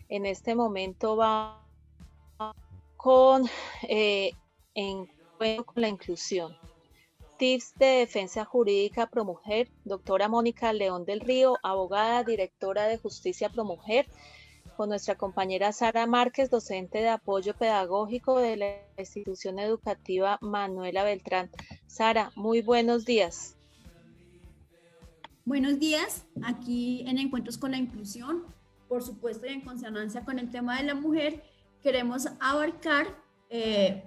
En este momento va con encuentro con la inclusión. Tips de defensa jurídica ProMujer, doctora Mónica León del Río, abogada, directora de Justicia ProMujer, con nuestra compañera Sara Márquez, docente de apoyo pedagógico de la institución educativa Manuela Beltrán. Sara, muy buenos días. Buenos días, aquí en Encuentros con la Inclusión, por supuesto y en consonancia con el tema de la mujer, queremos abarcar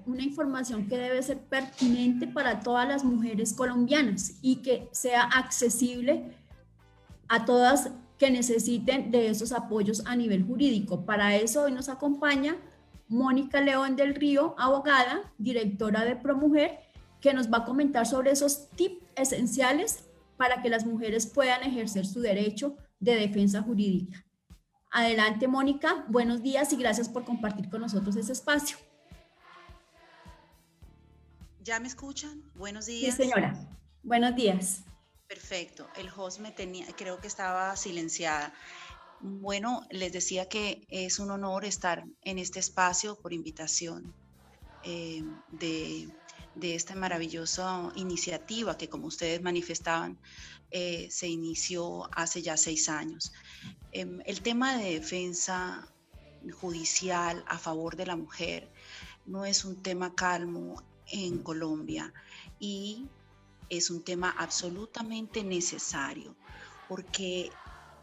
una información que debe ser pertinente para todas las mujeres colombianas y que sea accesible a todas que necesiten de esos apoyos a nivel jurídico. Para eso hoy nos acompaña Mónica León del Río, abogada, directora de ProMujer, que nos va a comentar sobre esos tips esenciales para que las mujeres puedan ejercer su derecho de defensa jurídica. Adelante, Mónica, buenos días y gracias por compartir con nosotros ese espacio. ¿Ya me escuchan? Buenos días. Sí, señora. Buenos días. Perfecto. El host me tenía, creo que estaba silenciada. Bueno, les decía que es un honor estar en este espacio por invitación de esta maravillosa iniciativa que, como ustedes manifestaban, se inició hace ya 6 años. El tema de defensa judicial a favor de la mujer no es un tema calmo en Colombia y es un tema absolutamente necesario porque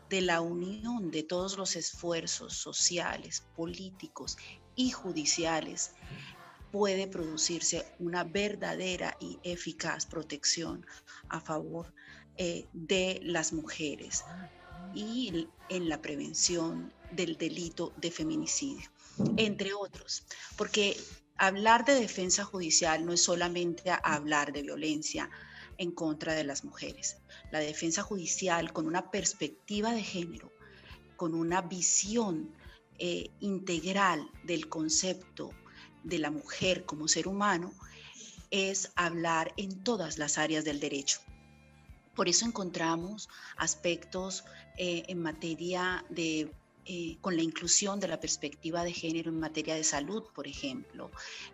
de la unión de todos los esfuerzos sociales, políticos y judiciales puede producirse una verdadera y eficaz protección a favor de las mujeres y en la prevención del delito de feminicidio, entre otros, porque hablar de defensa judicial no es solamente hablar de violencia en contra de las mujeres. La defensa judicial con una perspectiva de género, con una visión integral del concepto de la mujer como ser humano, es hablar en todas las áreas del derecho. Por eso encontramos aspectos en materia de con la inclusión de la perspectiva de género en materia de salud, por ejemplo,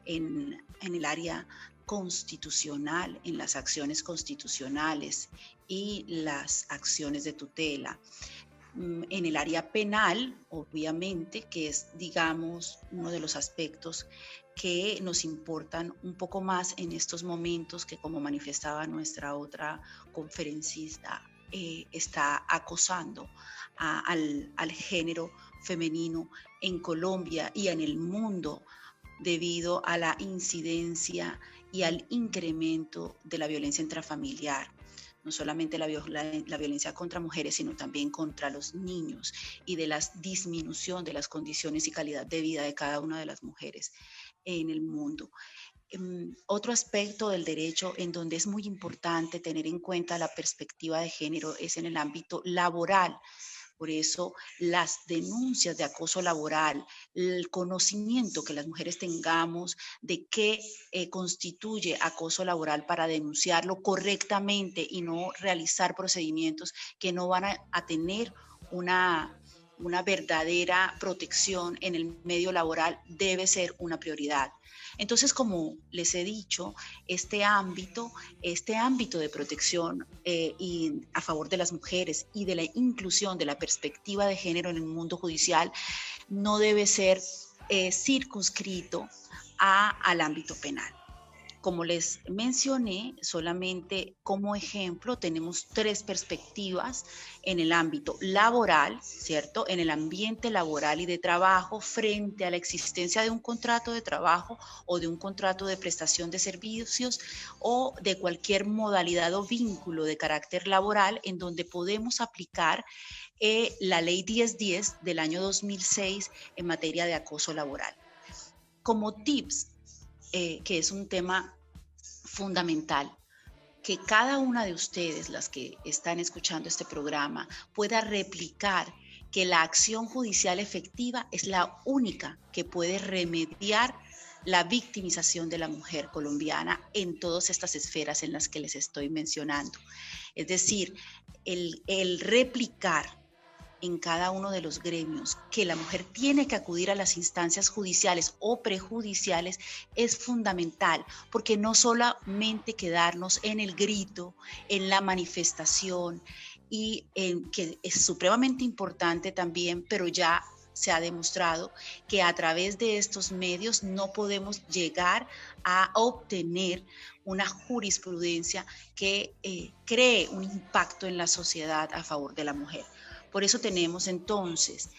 en el área constitucional, en las acciones constitucionales y las acciones de tutela. En el área penal, obviamente, que es, digamos, uno de los aspectos que nos importan un poco más en estos momentos que, como manifestaba nuestra otra conferencista, está acosando al género femenino en Colombia y en el mundo debido a la incidencia y al incremento de la violencia intrafamiliar. No solamente la violencia contra mujeres, sino también contra los niños y de la disminución de las condiciones y calidad de vida de cada una de las mujeres en el mundo. Otro aspecto del derecho en donde es muy importante tener en cuenta la perspectiva de género es en el ámbito laboral. Por eso las denuncias de acoso laboral, el conocimiento que las mujeres tengamos de qué constituye acoso laboral para denunciarlo correctamente y no realizar procedimientos que no van a tener una verdadera protección en el medio laboral debe ser una prioridad. Entonces, como les he dicho, este ámbito de protección y a favor de las mujeres y de la inclusión de la perspectiva de género en el mundo judicial no debe ser circunscrito al ámbito penal. Como les mencioné, solamente como ejemplo, tenemos 3 perspectivas en el ámbito laboral, ¿cierto? En el ambiente laboral y de trabajo frente a la existencia de un contrato de trabajo o de un contrato de prestación de servicios o de cualquier modalidad o vínculo de carácter laboral en donde podemos aplicar la Ley 1010 del año 2006 en materia de acoso laboral. Como tips, que es un tema fundamental, que cada una de ustedes, las que están escuchando este programa, pueda replicar que la acción judicial efectiva es la única que puede remediar la victimización de la mujer colombiana en todas estas esferas en las que les estoy mencionando. Es decir, el replicar en cada uno de los gremios que la mujer tiene que acudir a las instancias judiciales o prejudiciales es fundamental, porque no solamente quedarnos en el grito, en la manifestación, y que es supremamente importante también, pero ya se ha demostrado que a través de estos medios no podemos llegar a obtener una jurisprudencia que cree un impacto en la sociedad a favor de la mujer. Por eso tenemos entonces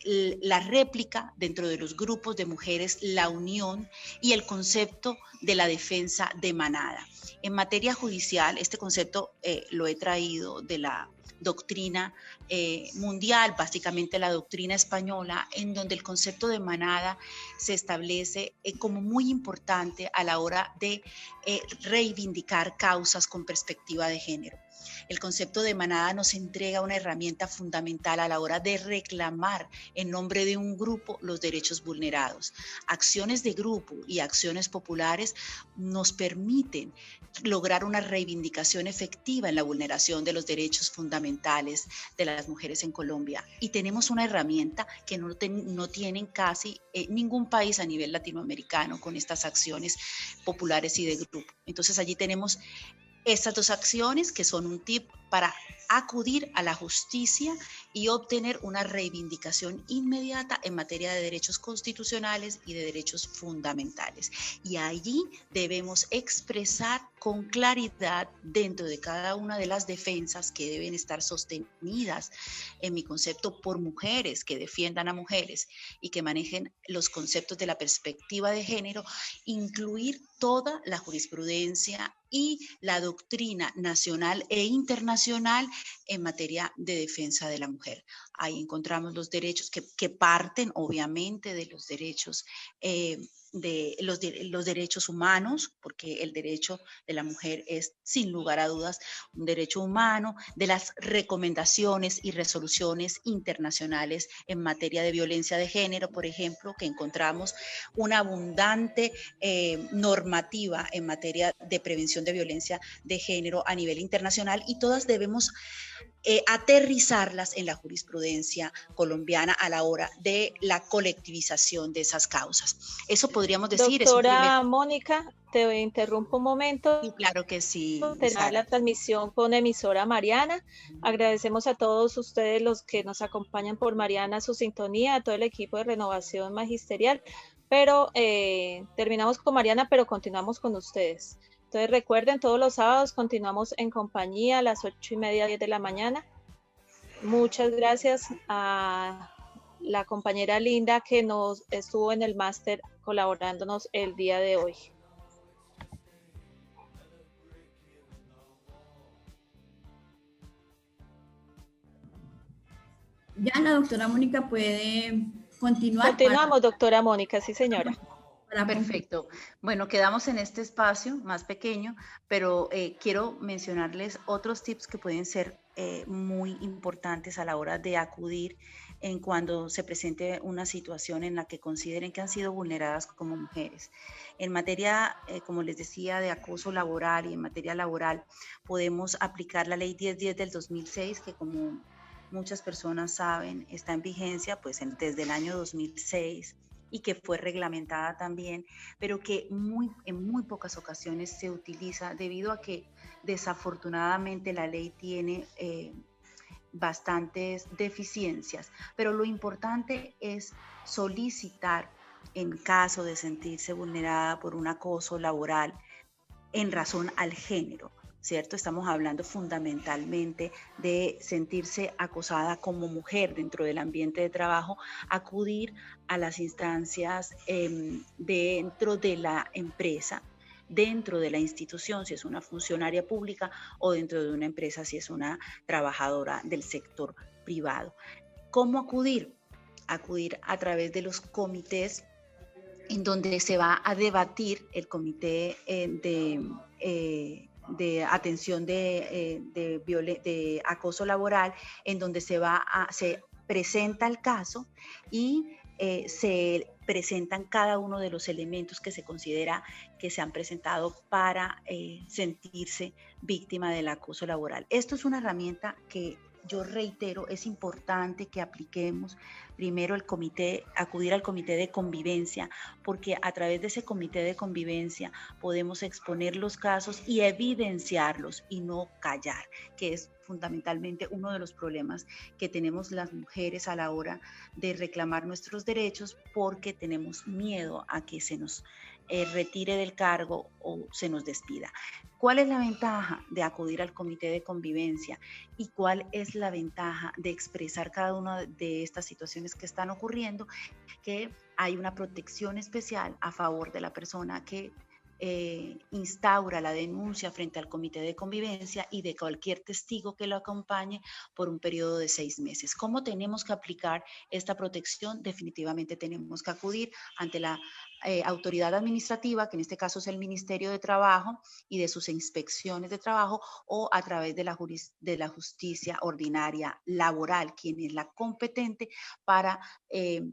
la réplica dentro de los grupos de mujeres, la unión y el concepto de la defensa de manada. En materia judicial, este concepto lo he traído de la doctrina mundial, básicamente la doctrina española, en donde el concepto de manada se establece como muy importante a la hora de reivindicar causas con perspectiva de género. El concepto de manada nos entrega una herramienta fundamental a la hora de reclamar en nombre de un grupo los derechos vulnerados. Acciones de grupo y acciones populares nos permiten lograr una reivindicación efectiva en la vulneración de los derechos fundamentales de las mujeres en Colombia. Y tenemos una herramienta que no tienen casi ningún país a nivel latinoamericano con estas acciones populares y de grupo. Entonces allí tenemos estas dos acciones que son un tip para acudir a la justicia y obtener una reivindicación inmediata en materia de derechos constitucionales y de derechos fundamentales. Y allí debemos expresar con claridad dentro de cada una de las defensas que deben estar sostenidas, en mi concepto, por mujeres que defiendan a mujeres y que manejen los conceptos de la perspectiva de género, incluir toda la jurisprudencia y la doctrina nacional e internacional en materia de defensa de la mujer. Ahí encontramos los derechos que parten obviamente de los derechos de los derechos humanos, porque el derecho de la mujer es sin lugar a dudas un derecho humano, de las recomendaciones y resoluciones internacionales en materia de violencia de género, por ejemplo, que encontramos una abundante normativa en materia de prevención de violencia de género a nivel internacional, y todas debemos aterrizarlas en la jurisprudencia colombiana a la hora de la colectivización de esas causas. Eso podríamos decir. Doctora Mónica, te interrumpo un momento. Sí, claro que sí. Terminar la transmisión con emisora Mariana. Agradecemos a todos ustedes los que nos acompañan por Mariana su sintonía, a todo el equipo de Renovación Magisterial. Pero terminamos con Mariana, pero continuamos con ustedes. Entonces recuerden, todos los sábados continuamos en compañía a las 8:30, 10 de la mañana. Muchas gracias a la compañera Linda que nos estuvo en el máster colaborándonos el día de hoy. Ya la doctora Mónica puede continuar. Continuamos, doctora Mónica, sí señora. Perfecto. Bueno, quedamos en este espacio más pequeño, pero quiero mencionarles otros tips que pueden ser muy importantes a la hora de acudir en cuando se presente una situación en la que consideren que han sido vulneradas como mujeres. En materia, como les decía, de acoso laboral y en materia laboral, podemos aplicar la ley 1010 del 2006, que como muchas personas saben, está en vigencia pues desde el año 2006, y que fue reglamentada también, pero que en muy pocas ocasiones se utiliza debido a que desafortunadamente la ley tiene bastantes deficiencias. Pero lo importante es solicitar, en caso de sentirse vulnerada por un acoso laboral en razón al género, ¿cierto? Estamos hablando fundamentalmente de sentirse acosada como mujer dentro del ambiente de trabajo, acudir a las instancias dentro de la empresa, dentro de la institución, si es una funcionaria pública, o dentro de una empresa, si es una trabajadora del sector privado. ¿Cómo acudir? Acudir a través de los comités en donde se va a debatir el comité de atención de acoso laboral, en donde se presenta el caso y se presentan cada uno de los elementos que se considera que se han presentado para sentirse víctima del acoso laboral. Esto es una herramienta que yo reitero, es importante que apliquemos primero acudir al comité de convivencia, porque a través de ese comité de convivencia podemos exponer los casos y evidenciarlos y no callar, que es fundamentalmente uno de los problemas que tenemos las mujeres a la hora de reclamar nuestros derechos, porque tenemos miedo a que se nos retire del cargo o se nos despida. ¿Cuál es la ventaja de acudir al comité de convivencia y cuál es la ventaja de expresar cada una de estas situaciones que están ocurriendo? Que hay una protección especial a favor de la persona que instaura la denuncia frente al comité de convivencia y de cualquier testigo que lo acompañe por un periodo de 6 meses. ¿Cómo tenemos que aplicar esta protección? Definitivamente tenemos que acudir ante la autoridad administrativa, que en este caso es el Ministerio de Trabajo y de sus inspecciones de trabajo, o a través de la justicia ordinaria laboral, quien es la competente para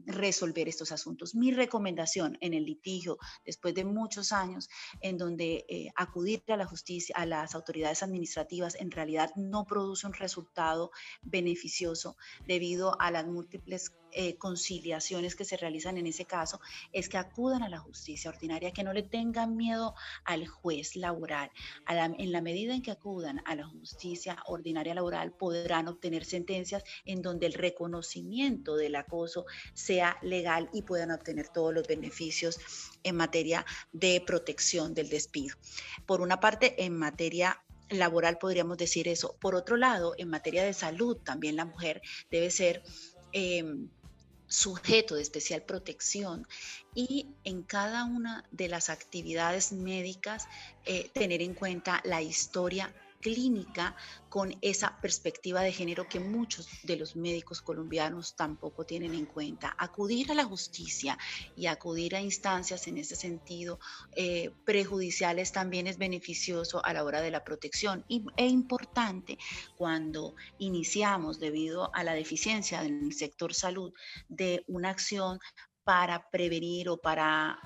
resolver estos asuntos. Mi recomendación en el litigio, después de muchos años, en donde acudir a la justicia, a las autoridades administrativas, en realidad no produce un resultado beneficioso debido a las múltiples conciliaciones que se realizan en ese caso, es que acudan a la justicia ordinaria, que no le tengan miedo al juez laboral. En la medida en que acudan a la justicia ordinaria laboral, podrán obtener sentencias en donde el reconocimiento del acoso sea legal y puedan obtener todos los beneficios en materia de protección del despido. Por una parte, en materia laboral podríamos decir eso. Por otro lado, en materia de salud, también la mujer debe ser sujeto de especial protección y en cada una de las actividades médicas tener en cuenta la historia clínica con esa perspectiva de género que muchos de los médicos colombianos tampoco tienen en cuenta. Acudir a la justicia y acudir a instancias en ese sentido prejudiciales también es beneficioso a la hora de la protección e importante cuando iniciamos, debido a la deficiencia en el sector salud, de una acción para prevenir o para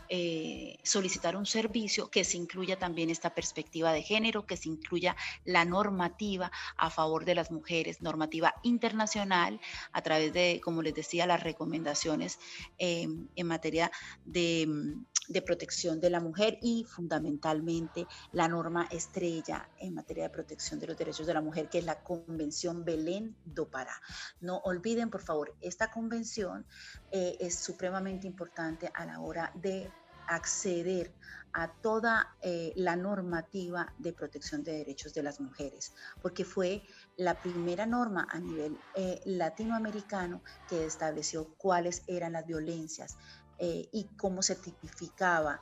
solicitar un servicio, que se incluya también esta perspectiva de género, que se incluya la normativa a favor de las mujeres, normativa internacional, a través de, como les decía, las recomendaciones en materia de protección de la mujer y fundamentalmente la norma estrella en materia de protección de los derechos de la mujer, que es la Convención Belén do Pará. No olviden, por favor, esta convención es supremamente importante a la hora de acceder a toda la normativa de protección de derechos de las mujeres, porque fue la primera norma a nivel latinoamericano que estableció cuáles eran las violencias y cómo se tipificaba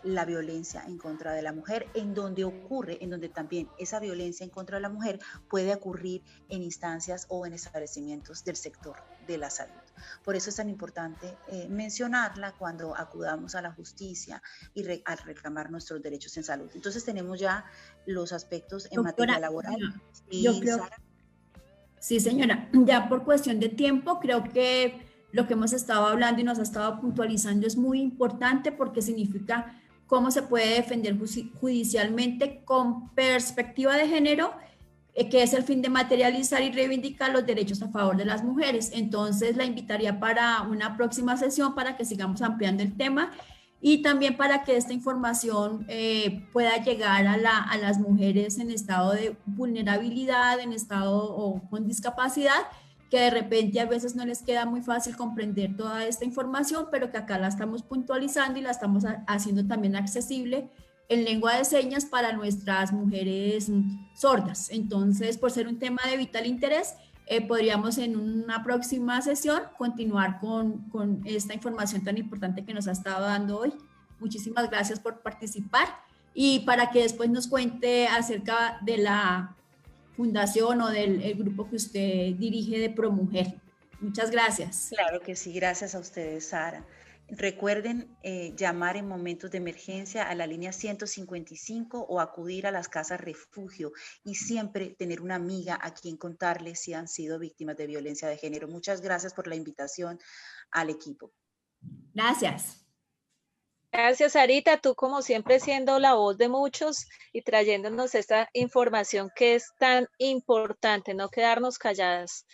la violencia en contra de la mujer, en donde también esa violencia en contra de la mujer puede ocurrir en instancias o en establecimientos del sector de la salud. Por eso es tan importante mencionarla cuando acudamos a la justicia y al reclamar nuestros derechos en salud. Entonces tenemos ya los aspectos en materia laboral. Yo creo, Sara. Sí, señora, ya por cuestión de tiempo, creo que lo que hemos estado hablando y nos ha estado puntualizando es muy importante, porque significa cómo se puede defender judicialmente con perspectiva de género, que es el fin de materializar y reivindicar los derechos a favor de las mujeres. Entonces la invitaría para una próxima sesión para que sigamos ampliando el tema y también para que esta información pueda llegar a las mujeres en estado de vulnerabilidad, en estado o con discapacidad, que de repente a veces no les queda muy fácil comprender toda esta información, pero que acá la estamos puntualizando y la estamos haciendo también accesible en lengua de señas para nuestras mujeres sordas. Entonces, por ser un tema de vital interés, podríamos en una próxima sesión continuar con esta información tan importante que nos ha estado dando hoy. Muchísimas gracias por participar y para que después nos cuente acerca de la fundación o del grupo que usted dirige de ProMujer. Muchas gracias. Claro que sí, gracias a ustedes, Sara. Recuerden llamar en momentos de emergencia a la línea 155 o acudir a las casas refugio y siempre tener una amiga a quien contarles si han sido víctimas de violencia de género. Muchas gracias por la invitación al equipo. Gracias. Gracias, Sarita. Tú como siempre siendo la voz de muchos y trayéndonos esta información que es tan importante, no quedarnos calladas.